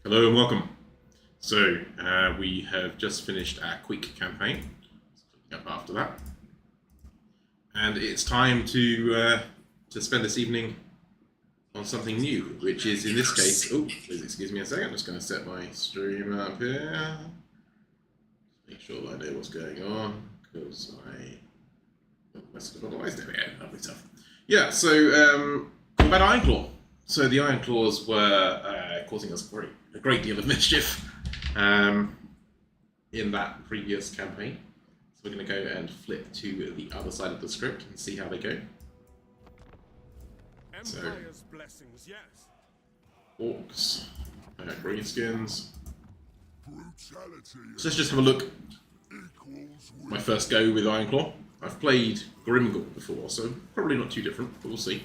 Hello and welcome. So, we have just finished our quick campaign. Up after that, and it's time to spend this evening on something new, which is in this case. Oh, please excuse me a second. I'm just going to set my stream up here. Make sure that I know what's going on because I messed up otherwise. There we go. Lovely stuff. Yeah. So, Gorbad Ironclaw. So the Ironclaws were causing us a great deal of mischief in that previous campaign. So we're going to go and flip to the other side of the script and see how they go. Empire's blessings, yes. Orcs, greenskins. So let's just have a look. My first go with Ironclaw. I've played Grimgor before, so probably not too different, but we'll see.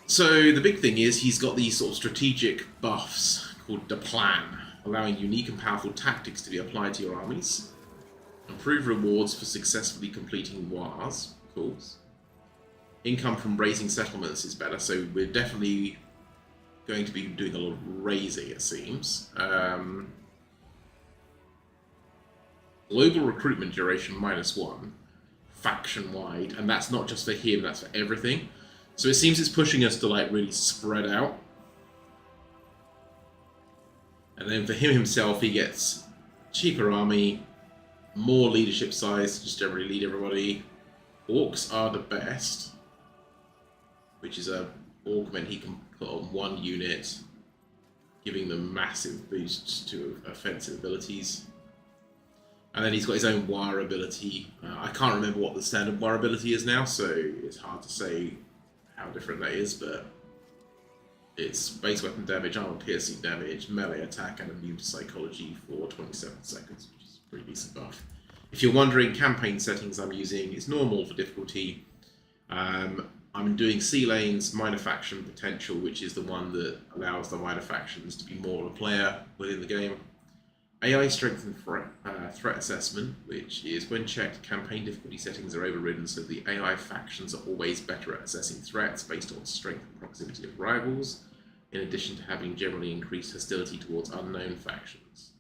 So the big thing is he's got these sort of strategic buffs called the Plan, allowing unique and powerful tactics to be applied to your armies. Improve rewards for successfully completing wars. Cool. Income from raising settlements is better, so we're definitely going to be doing a lot of raising, it seems. Global recruitment duration -1, faction-wide, and that's not just for him, that's for everything. So it seems it's pushing us to like really spread out. And then for him himself, he gets cheaper army, more leadership size to just generally lead everybody. Orcs are the best, which is a augment he can put on one unit, giving them massive boosts to offensive abilities. And then he's got his own wire ability. I can't remember what the standard wire ability is now, so it's hard to say how different that is, but it's base weapon damage, armor piercing damage, melee attack, and immune to psychology for 27 seconds, which is a pretty decent buff. If you're wondering, campaign settings I'm using is normal for difficulty. I'm doing C lanes, minor faction potential, which is the one that allows the minor factions to be more of a player within the game. AI strength and threat assessment, which is when checked, campaign difficulty settings are overridden, so the AI factions are always better at assessing threats based on strength and proximity of rivals, in addition to having generally increased hostility towards unknown factions.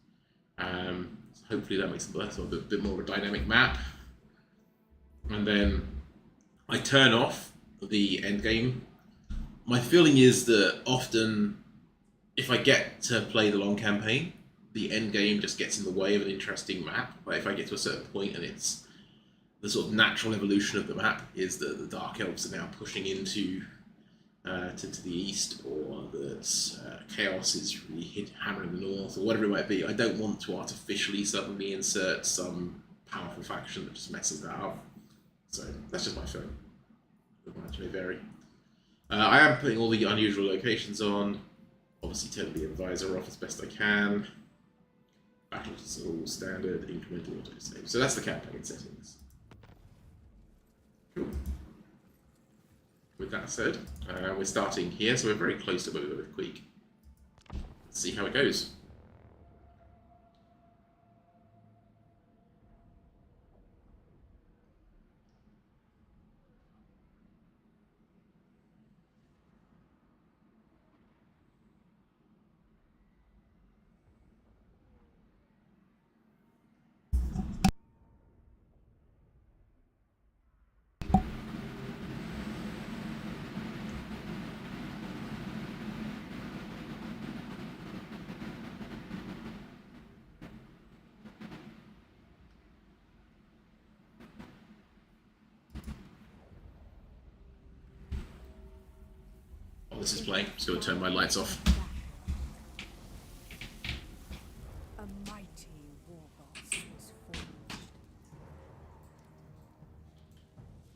So hopefully that makes a bit more of a dynamic map. And then I turn off the end game. My feeling is that often, if I get to play the long campaign, the end game just gets in the way of an interesting map. Like if I get to a certain point and it's the sort of natural evolution of the map is that the Dark Elves are now pushing into to the east, or that Chaos is really hammering the north, or whatever it might be. I don't want to artificially suddenly insert some powerful faction that just messes that up. So that's just my feeling. It may vary. I am putting all the unusual locations on. Obviously turn the advisor off as best I can. Battles are all standard, incremental auto-save. So that's the campaign settings. Cool. With that said, we're starting here, so we're very close to where we were with Queek. Let's see how it goes. This is playing, so I'll turn my lights off. A mighty war boss was forged.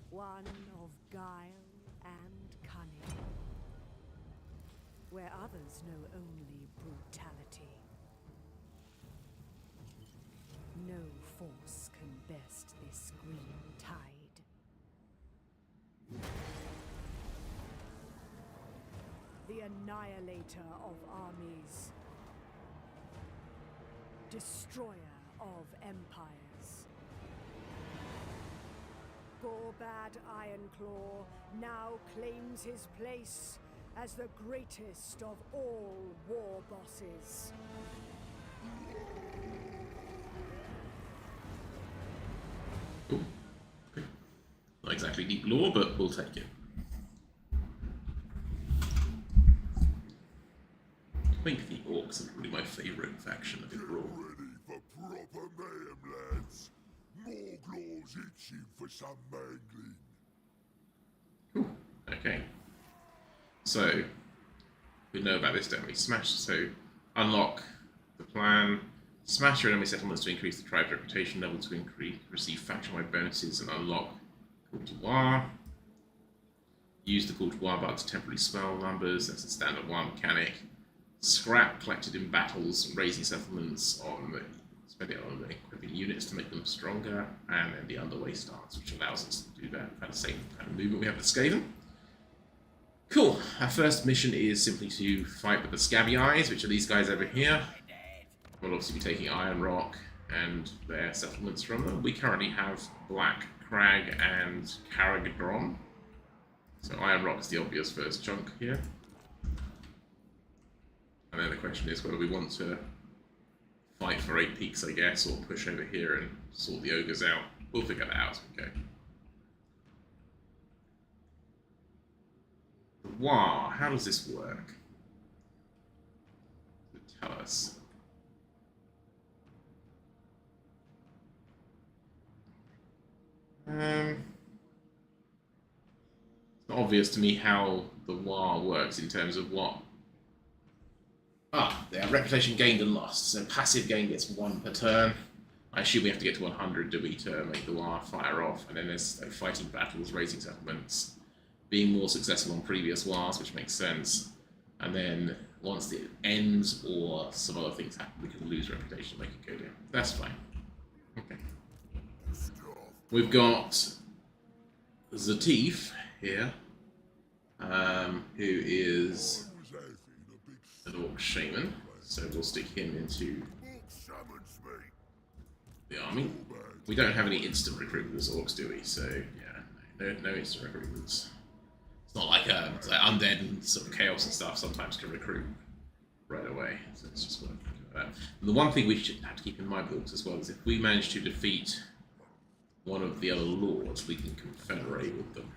One of guile and cunning, where others know only brutality. No force can best this green tide. The annihilator of armies, destroyer of empires. Gorbad Ironclaw now claims his place as the greatest of all war bosses. Ooh. Okay. Not exactly deep lore, but we'll take it. I think the orcs are probably my favourite faction of it all. Ready for proper mayhem, lads. Morglaw's itching for some mangling. Cool. Okay. So we know about this, don't we? Smash. So unlock the plan. Smash your enemy settlements to increase the tribe's reputation level to receive faction-wide bonuses and unlock Call to War. Use the Call to War bar to temporarily swell numbers. That's a standard war mechanic. Scrap collected in battles, raising settlements on spend it on equipping units to make them stronger, and then the underway stance, which allows us to do that at the same kind of movement we have with Skaven. Cool. Our first mission is simply to fight with the Scabby Eyes, which are these guys over here. We'll obviously be taking Iron Rock and their settlements from them. We currently have Black Crag and Carrigadron. So Iron Rock is the obvious first chunk here. And then the question is whether we want to fight for 8 peaks, I guess, or push over here and sort the ogres out. We'll figure that out as we go. The War, how does this work? Tell us. It's not obvious to me how the War works in terms of what. Their reputation gained and lost. So passive gain gets 1 per turn. I assume we have to get to 100 to make the War fire off. And then there's fighting battles, raising settlements, being more successful on previous wars, which makes sense. And then once it ends or some other things happen, we can lose reputation, make it go down. That's fine. Okay. We've got Zatif here, who is an Orc Shaman, so we'll stick him into the army. We don't have any instant recruitment as Orcs, do we? So, yeah, no instant recruitments. It's not like undead and sort of chaos and stuff sometimes can recruit right away, so it's just worth thinking about that. And the one thing we should have to keep in mind with Orcs as well is if we manage to defeat one of the other lords, we can confederate with them.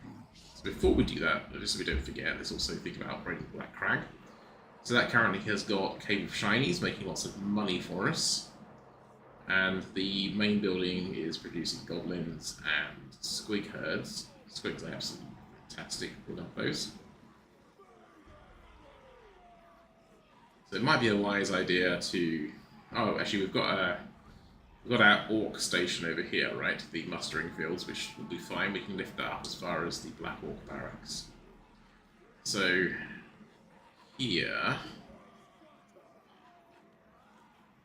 So before we do that, just so we don't forget, let's also think about upgrading Black Crag. So that currently has got Cave of Shinies, making lots of money for us. And the main building is producing goblins and squig herds. Squigs are absolutely fantastic, build up those. So it might be a wise idea to... Oh, actually we've got our Orc station over here, right? The mustering fields, which will be fine. We can lift that up as far as the Black Orc barracks. So here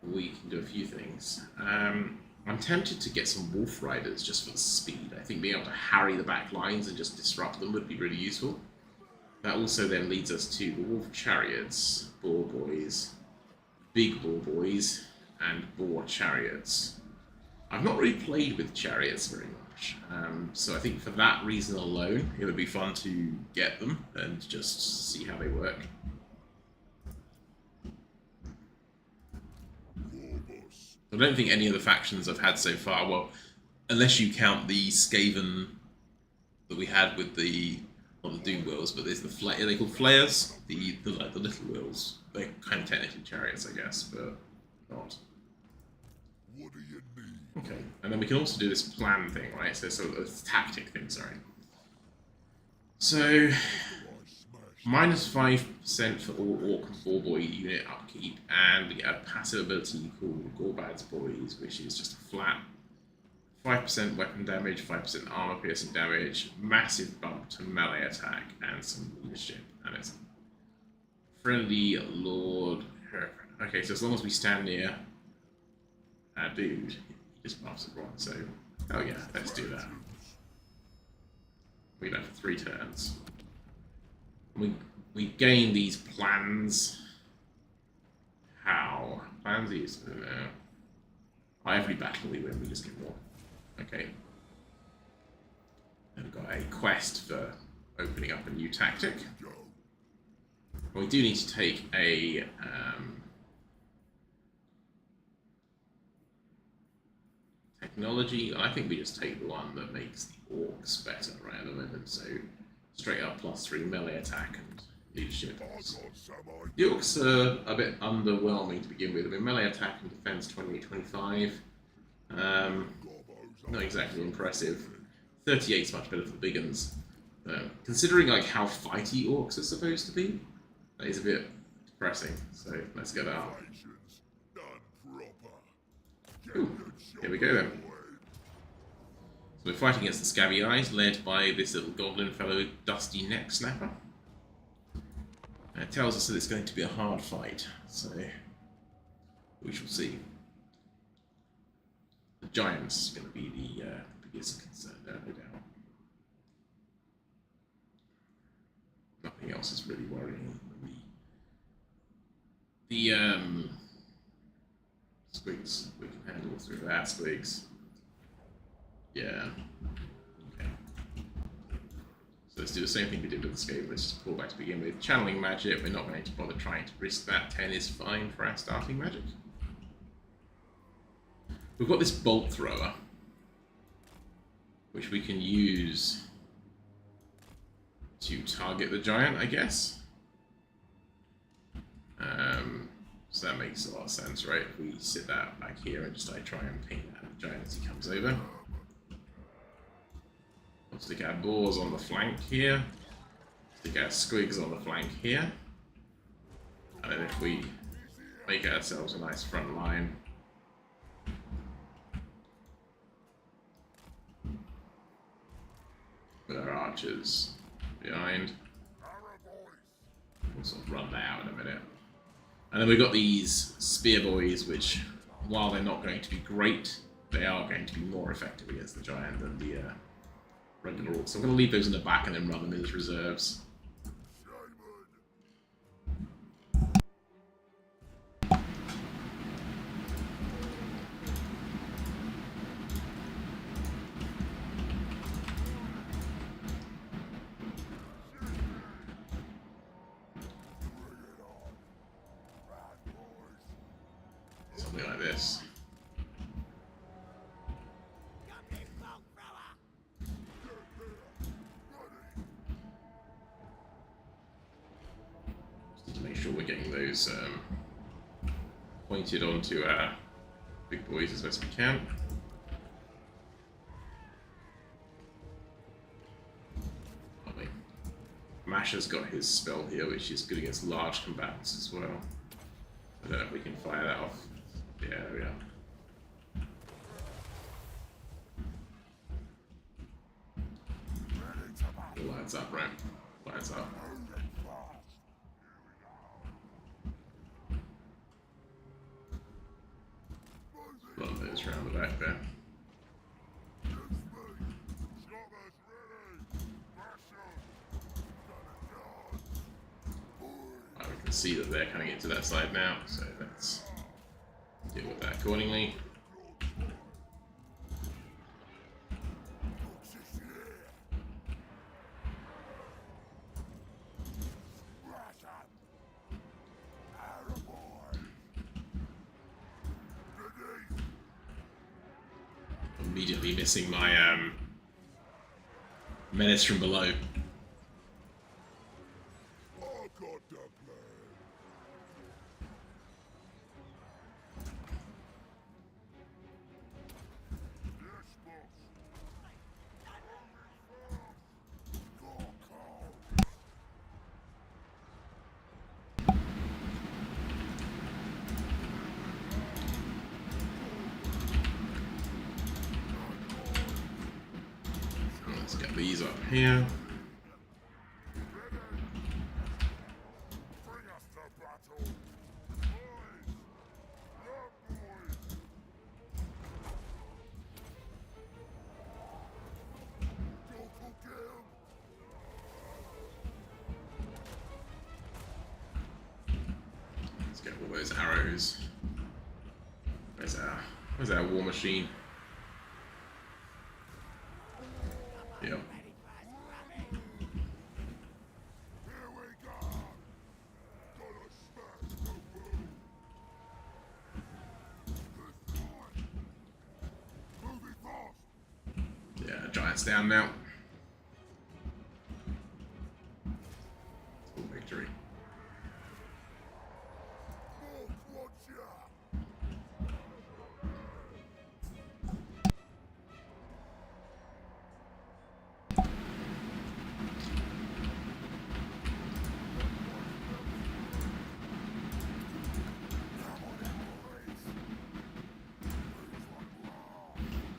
we can do a few things. I'm tempted to get some Wolf Riders just for the speed. I think being able to harry the back lines and just disrupt them would be really useful. That also then leads us to the Wolf Chariots, Boar Boys, Big Boar Boys, and Boar Chariots. I've not really played with Chariots very much, so I think for that reason alone, it would be fun to get them and just see how they work. I don't think any of the factions I've had so far, well, unless you count the Skaven that we had with the, not the Doom Wheels, but there's the are they called Flayers? The little wheels. They're kind of technically chariots, I guess, but not. What do you need? Okay, and then we can also do this plan thing, right? So a tactic thing, sorry. So, minus 5% for all Orc and Boar Boy unit upkeep, and we get a passive ability called Gorbad's Boys, which is just a flat 5% weapon damage, 5% armor piercing damage, massive bump to melee attack, and some leadership. And it's friendly Lord. Okay, so as long as we stand near our dude, he just buffs everyone. So, oh yeah, let's do that. We go for 3 turns. We gain these plans. How? Plans are used. Every battle we win, we just get more. Okay. And we've got a quest for opening up a new tactic. We do need to take a technology. I think we just take the one that makes the orcs better right at the moment. So straight up +3 melee attack and leadership. The orcs are a bit underwhelming to begin with. I mean, melee attack and defense 28-25. Not exactly impressive. 38 is much better for the big guns. Considering like how fighty orcs are supposed to be, that is a bit depressing. So let's get out. Ooh, here we go then. So we're fighting against the Scabby Eyes, led by this little goblin fellow, Dusty Neck Snapper. And it tells us that it's going to be a hard fight, so we shall see. The giant's going to be the biggest concern there, no doubt. Nothing else is really worrying. The squigs we can handle through that. Squigs. Yeah. Okay. So let's do the same thing we did with the scope. Let's just pull back to begin with. Channeling magic, we're not going to bother trying to risk that. 10 is fine for our starting magic. We've got this bolt thrower, which we can use to target the giant, I guess. So that makes a lot of sense, right? If we sit that back here and just try and ping that giant as he comes over. We'll stick our boars on the flank here. Stick our squigs on the flank here. And then if we make ourselves a nice front line, with our archers behind, we'll sort of run that out in a minute. And then we've got these spear boys, which, while they're not going to be great, they are going to be more effective against the giant than the regular orcs. So I'm going to leave those in the back and then run them as reserves. Something like this. Just to make sure we're getting those pointed onto our big boys as best we can. Lovely. Masher's got his spell here, which is good against large combatants as well. I don't know if we can fire that off. Yeah, there we are. It lights up, right? Lights up. Run those around the back there. Right, we can see that they're coming into that side now, so let's deal with that accordingly. Immediately missing my menace from below. Let's get these up here. Let's get all those arrows. Where's our war machine? Yep. Giants down now. Full victory.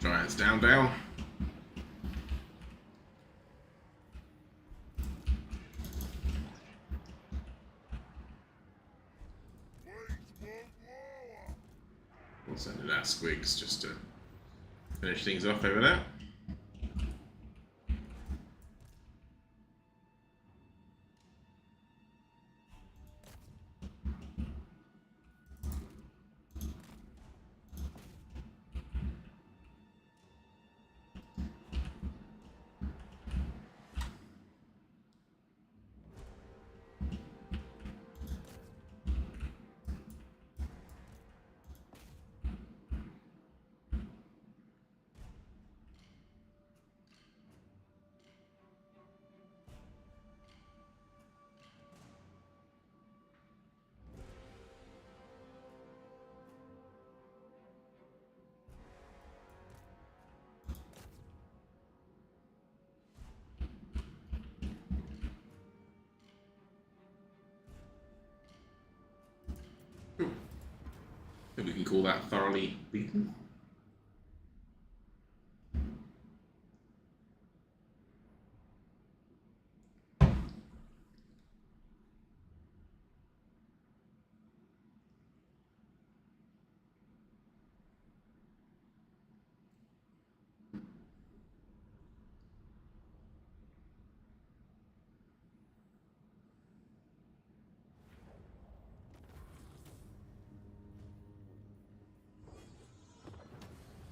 Giants down. We'll send it out Squigs just to finish things off over there. Cool. I think we can call that thoroughly beaten.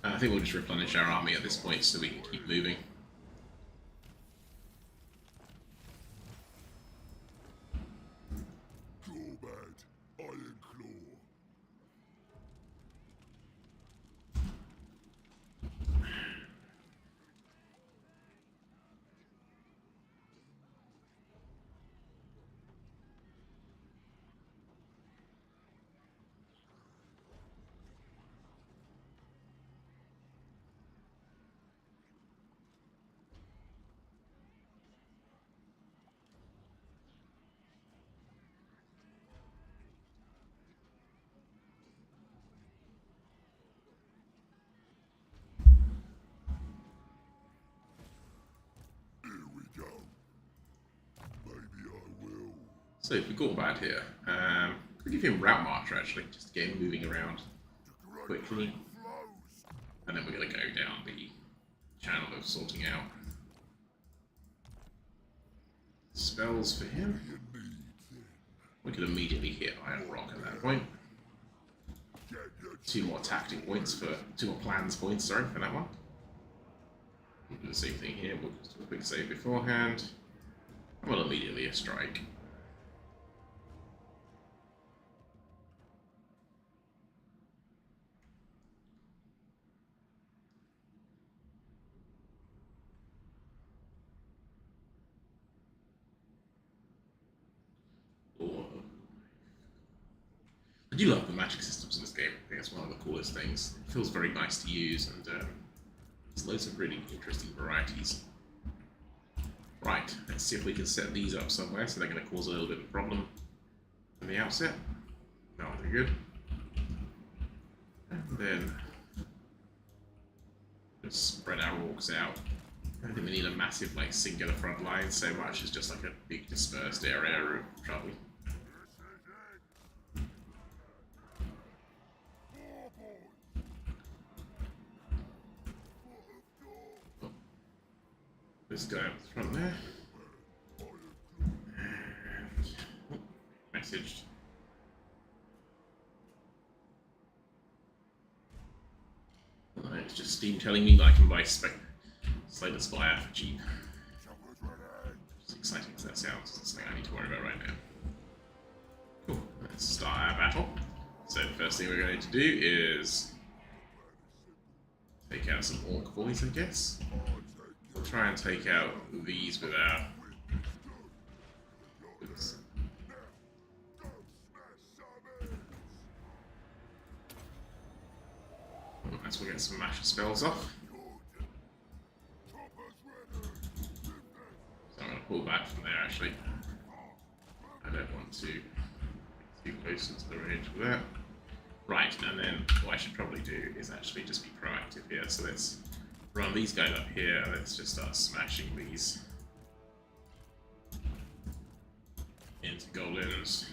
I think we'll just replenish our army at this point so we can keep moving. Gorbad Ironclaw. So if we Gorbad here, we give him Route Marcher actually, just to get him moving around quickly. And then we're going to go down the channel of sorting out spells for him. We could immediately hit Iron Rock at that point. 2 more tactic points for 2 more plans points, sorry, for that one. We'll do the same thing here, we'll just do a quick save beforehand. And we'll immediately a strike. I do love the magic systems in this game. I think it's one of the coolest things. It feels very nice to use, and there's loads of really interesting varieties. Right, let's see if we can set these up somewhere so they're going to cause a little bit of a problem from the outset. No, they're good. And then just spread our orcs out. I don't think we need a massive, like, singular front line so much as just like a big dispersed area of trouble. This guy up front there. And messaged. It's just Steam telling me that I can buy Slater Spire for cheap. As exciting as that sounds, it's something I need to worry about right now. Cool, let's start our battle. So the first thing we're going to do is take out some Orc boys, I guess. we'll try and take out these with our... Oops. Let's we'll get some mash spells off. So I'm going to pull back from there actually. I don't want to get too close into the range with that. Right, and then what I should probably do is actually just be proactive here. So let's run these guys up here. Let's just start smashing these into goblins.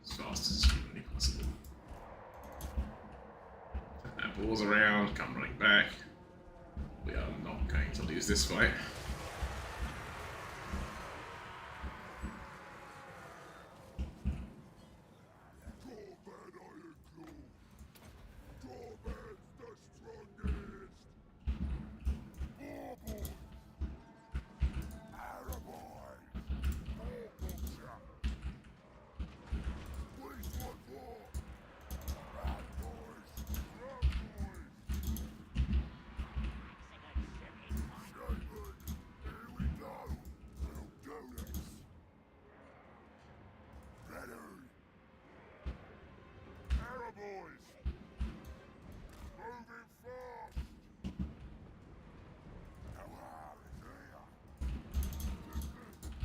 As fast as humanly possible. Turn our balls around, come running back. We are not going to lose this fight. Gorbad Ironclaw. Gorbad's the strongest. Warboy. Araboy. Warboy. Please one more. Bad boys. Strong boys. Shaman, here we go. We'll do this. Ready. Araboys. Moving fast. Our is here.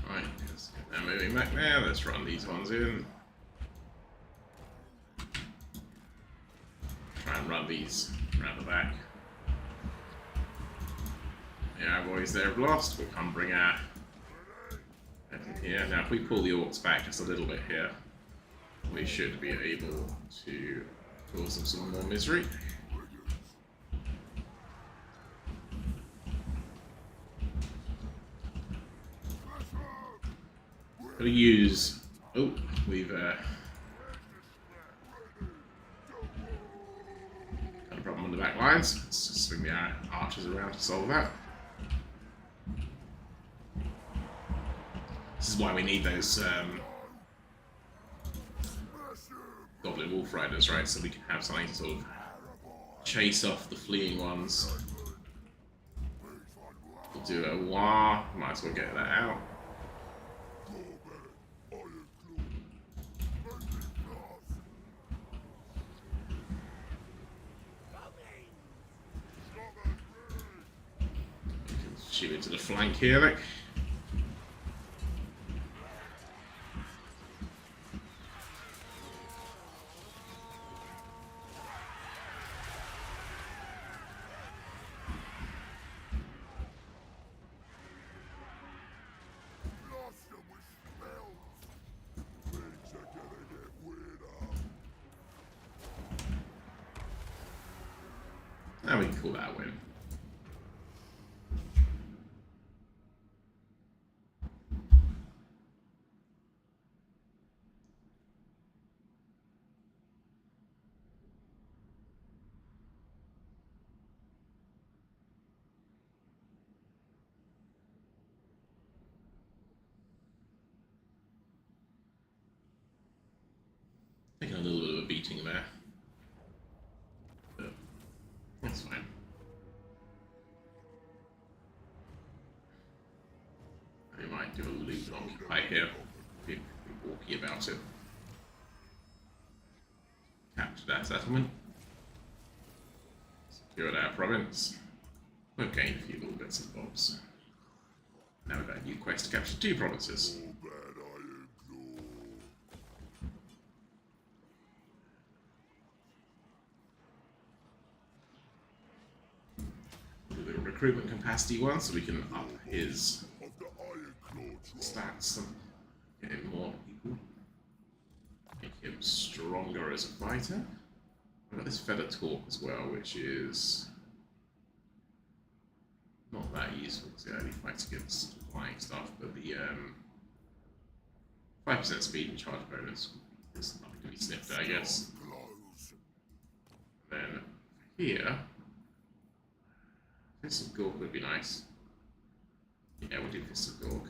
Right, let's get them moving back there. Let's run these ones in. Try and run these around the back. Yeah, boys, they're lost. We'll come bring our head in here. Now, if we pull the orcs back just a little bit here, we should be able to cause them some more misery. Gonna use. Oh, we've got a problem on the back lines. Let's just swing the archers around to solve that. This is why we need those goblin wolf riders, right? So we can have something to sort of chase off the fleeing ones. We'll do a wah. Might as well get that out. Shoot into the flank here, look. Blast them with spells. Things are gonna get weirder. Now we can call that a win. Taking a little bit of a beating there. But that's fine. I might do a loot and occupy here. Be walky about it. Capture that settlement. Secured our province. We've gained a few little bits and bobs. Now we've got a new quest to capture 2 provinces. Gorbad Ironclaw. Do a little recruitment capacity one so we can up his Of the Ironclaw tribe. stats and get him more people. Make him stronger as a fighter. I've got this feather talk as well, which is not that useful because it only fights against flying stuff, but the 5% speed and charge bonus is nothing to be sniffed at, I guess. Close. Then here, Fist of Gork would be nice. Yeah, we'll do Fist of Gork.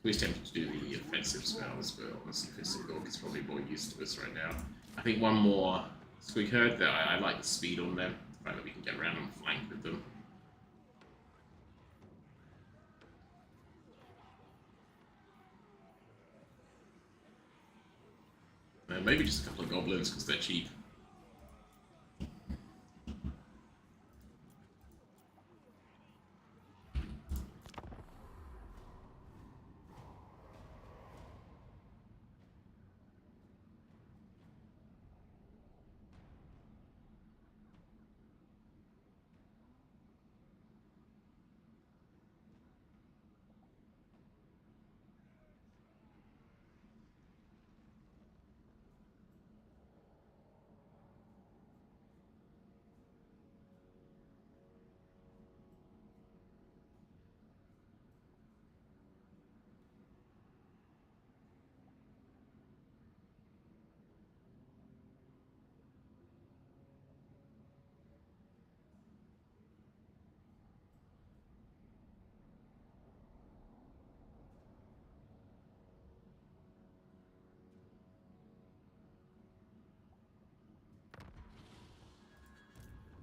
We're tempted to do the offensive spells, but honestly, Fist of Gork is probably more used to us right now. I think one more squeak herd. I like the speed on them. The fact that we can get around and flank with them. Maybe just a couple of goblins because they're cheap.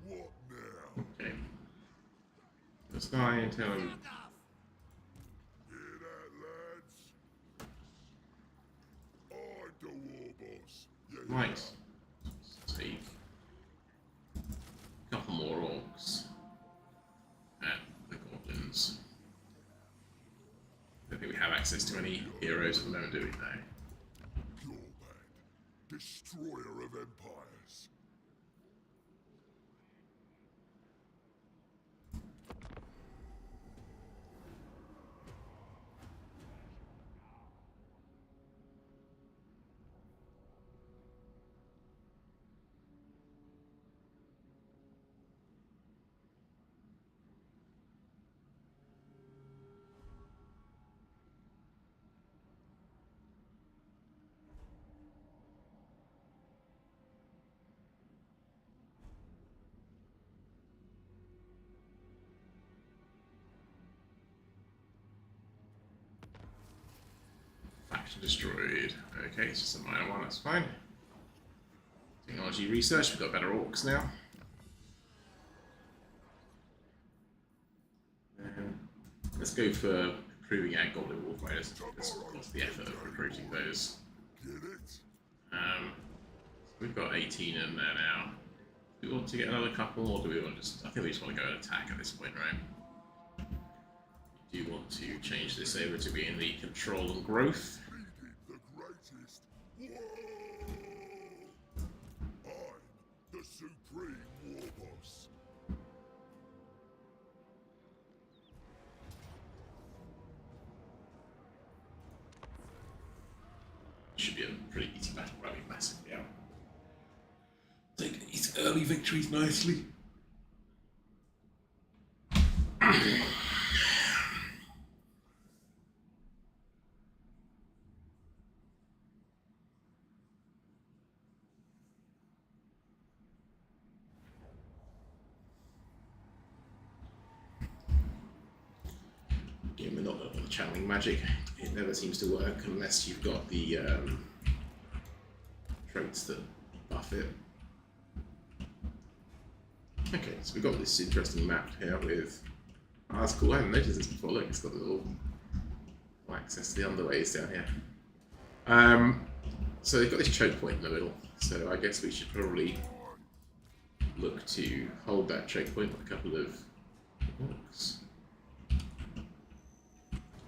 What now? Okay. Let's try and tell him. Hear that, lads? I'm the war boss. Yeah, Right. Let's take a couple more orcs and the goblins. I don't think we have access to any heroes at the moment, do we? No. Gorbad, destroyer of empires. Faction destroyed. Okay, it's just a minor one, that's fine. Technology research, we've got better orcs now. Let's go for improving our goblin warfighters. What's the effort of recruiting those? Get it? So we've got 18 in there now. Do we want to get another couple, or do we want to just... I think we just want to go and attack at this point, right? We do want to change this over to being the control and growth. Leading the greatest. Whoa! I'm the supreme war boss. Should be a pretty easy battle, running massively out. Take these early victories nicely. Again, we're not on the channeling magic. It never seems to work unless you've got the traits that buff it. Okay, so we've got this interesting map here with... Oh, that's cool, I haven't noticed this before. Look, it's got a little access to the underways down here. So they've got this choke point in the middle, so I guess we should probably look to hold that choke point with a couple of orcs.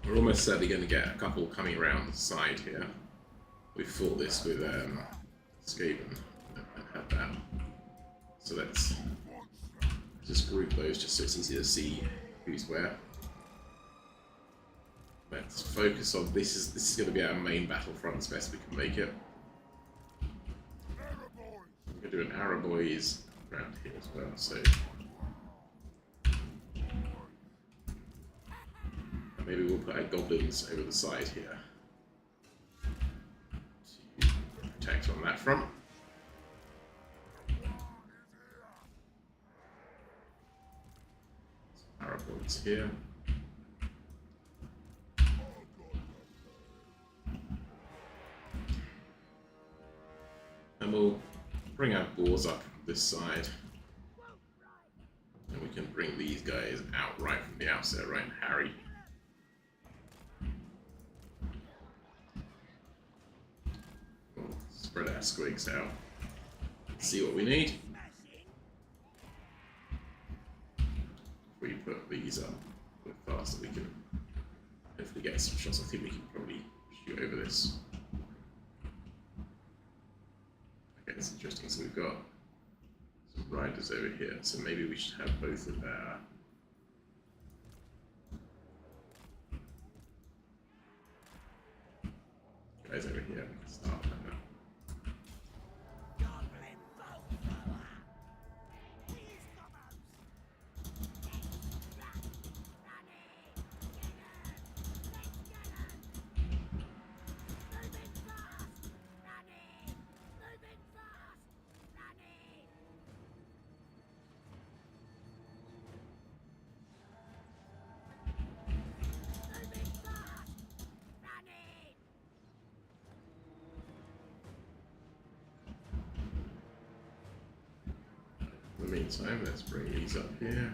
We're almost certainly going to get a couple coming around the side here. We fought this with Skaven and had that. So let's just group those just so it's easy to see who's where. Let's focus on this is going to be our main battlefront as best we can make it. We're going to do an Araboys around here as well, so maybe we'll put our goblins over the side here to protect on that front. Araboys here. And we'll bring our boars up this side. And we can bring these guys out right from the outset, right? Harry. We'll spread our squigs out. See what we need. If we put these up a bit faster, we can hopefully get some shots. I think we can probably shoot over this. Okay, that's interesting. So we've got some riders over here. So maybe we should have both of our guys over here. We can start that now. In the meantime, let's bring these up here.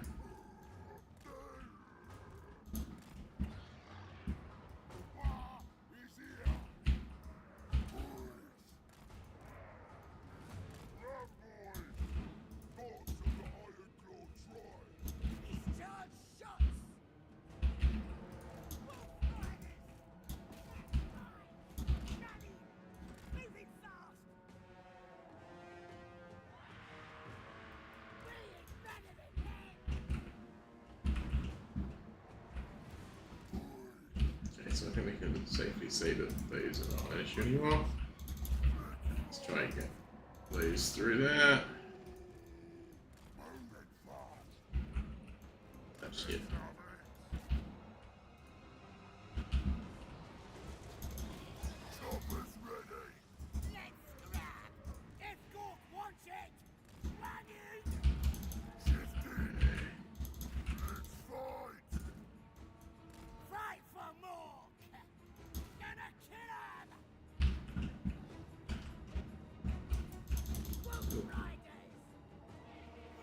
So I think we can safely say that those are not an issue anymore. Let's try and get those through there. That's it.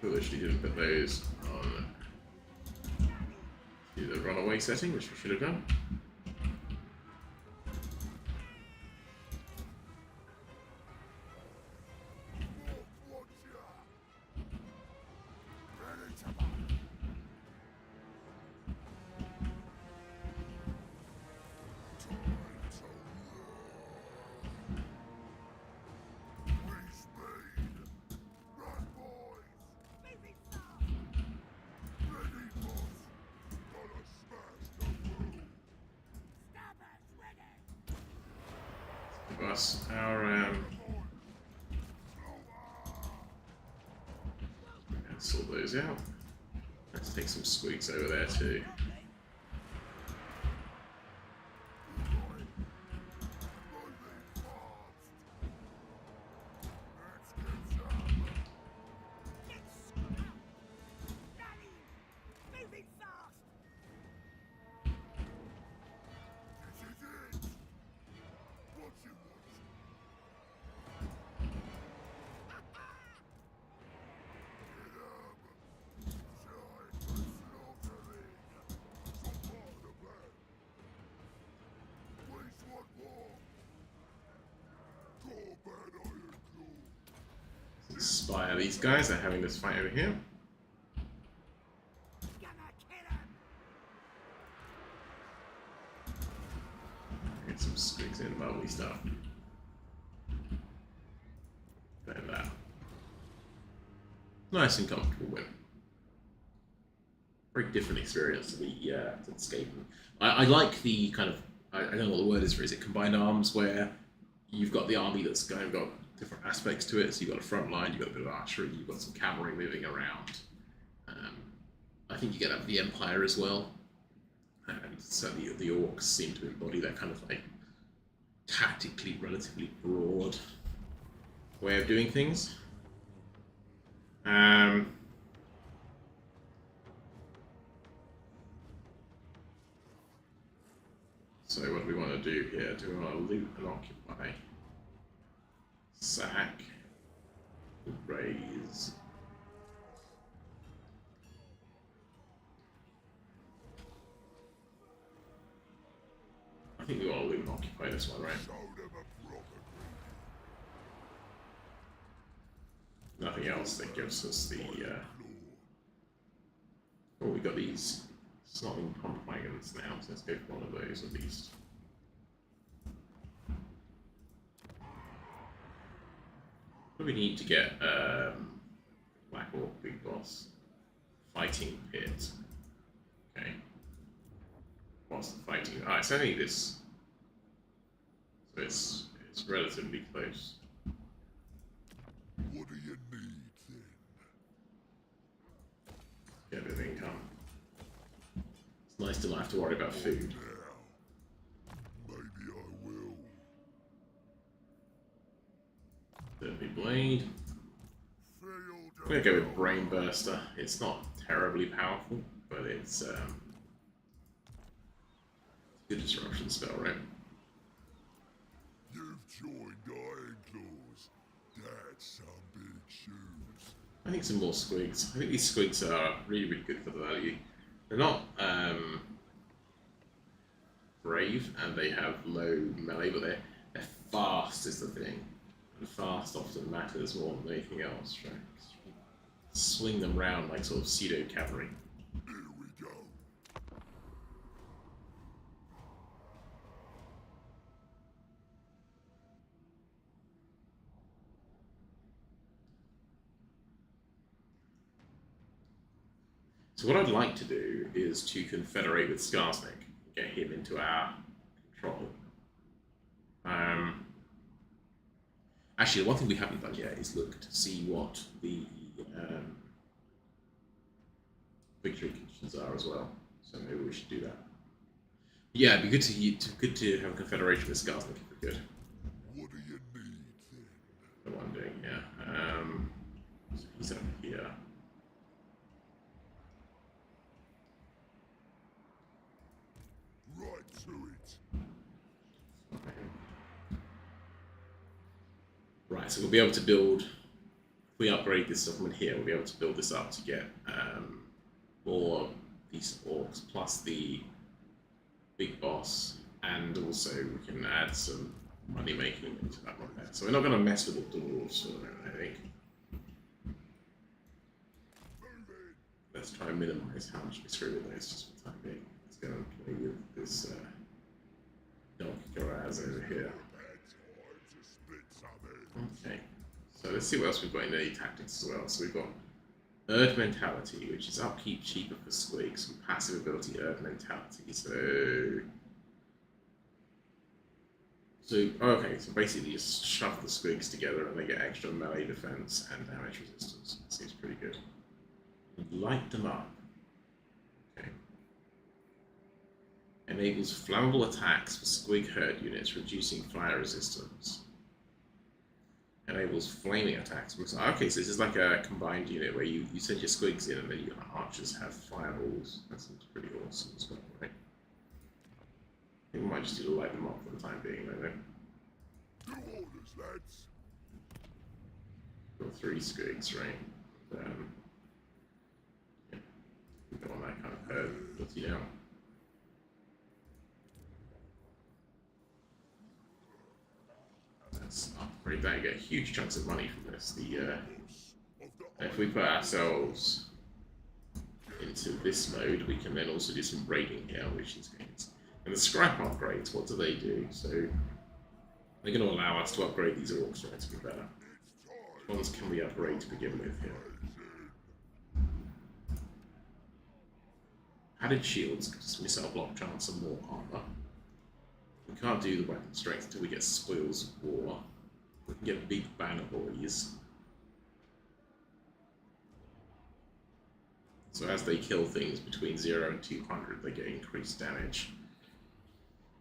Foolishly didn't put those on the runaway setting, which we should have done. Us our let's sort those out. Let's take some squeaks over there too. Inspire these guys, they're having this fight over here. Get some squigs in, lovely stuff. Like that. Nice and comfortable win. Very different experience to the Escape. I like the kind of, I don't know what the word is for it. Is it combined arms, where you've got the army that's kind of got different aspects to it. So you've got a front line, you've got a bit of archery, you've got some cavalry moving around. I think you get that with the Empire as well. And so the Orcs seem to embody that kind of like tactically relatively broad way of doing things. So what do we want to do here? Do we want to loot and occupy? Sack. Raise. I think we want to loot and occupy this one, right? Show them a proper Nothing else that gives us the. Oh, we got these snotting pump wagons now, so let's go for one of those at least. What do we need to get Black Orc Big Boss? Fighting Pit. Okay. What's the fighting? Ah, it's only this. So it's relatively close. What do you need then? Get a bit of income. It's nice to not have to worry about food. Now, maybe I will. Deadly Blade. I'm gonna go with Brain Burster. It's not terribly powerful, but it's a good disruption spell, right? You've joined Ironclaws. That's some big shoes. I think some more squigs. I think these squigs are really, really good for the value. They're not brave and they have low melee, but they're fast is the thing. And fast often matters more than anything else, right? Swing them round like sort of pseudo cavalry. Here we go. So what I'd like to do is to confederate with Skarsnik, get him into our control. Actually, one thing we haven't done yet is look to see what the victory conditions are as well. So maybe we should do that. Yeah, it'd be good to have a confederation with Skarsnik if we could. What do you need then? The one doing, yeah. So he's over here. Right to it. Right, so we'll be able to build, if we upgrade this supplement here, we'll be able to build this up to get more decent orcs, plus the big boss, and also we can add some money making into that one there. So we're not going to mess with the dwarves for the moment, I think. Let's try and minimize how much we screw with those just for the time being. Let's go and play with this Donkey Goraz over here. Okay, so let's see what else we've got in the tactics as well. So we've got Erd Mentality, which is upkeep cheaper for squigs, and passive ability Erd Mentality. So okay, so basically just shove the squigs together and they get extra melee defense and damage resistance. Seems pretty good. Light them up. Okay. Enables flammable attacks for squig herd units, reducing fire resistance. Enables flaming attacks. Okay, so this is like a combined unit where you send your squigs in and then your archers have fireballs. That seems pretty awesome as well, right? I think we might just do to light them up for the time being, though. Do orders, lads. Got 3 squigs, right? Yeah, we go on that kind of herd, but you know. Let's upgrade that and get huge chunks of money from this. If we put ourselves into this mode, we can then also do some raiding here, which is great. And the scrap upgrades, what do they do? So they're going to allow us to upgrade these orcs right to be better. Which ones can we upgrade to begin with here? Added shields, because missile block chance and more armor. We can't do the weapon strength until we get Spoils of War. We can get big banner boys. So as they kill things between 0 and 200, they get increased damage.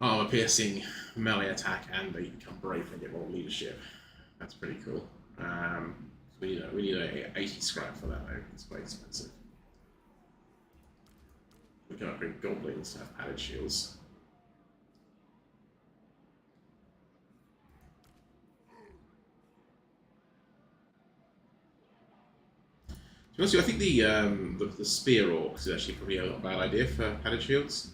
Armor piercing, melee attack, and they become brave and get more leadership. That's pretty cool. We need a 80 scrap for that though, it's quite expensive. We can upgrade goblins to have padded shields. To be honest with you, I think the spear orcs is actually probably not a bad idea for padded shields.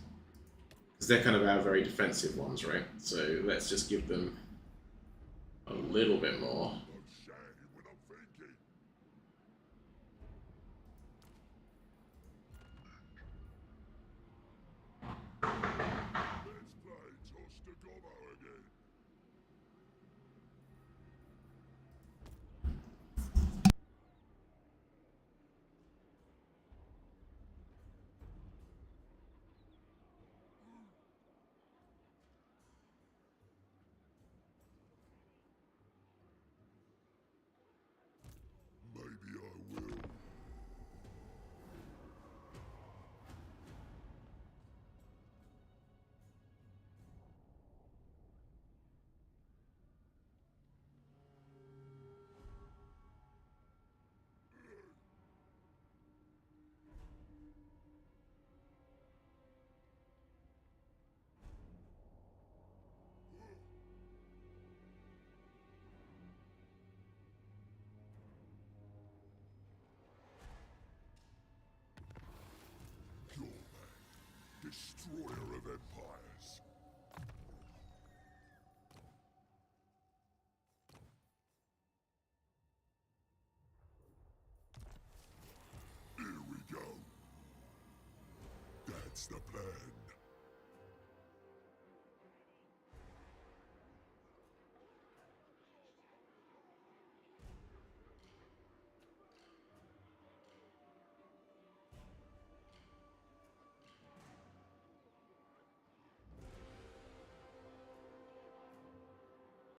Because they're kind of our very defensive ones, right? So let's just give them a little bit more. No shame when I'm thinking. Let's play Toss the Gobbo again. Maybe I will. Gorbad, destroyer of empires. Here we go. That's the plan.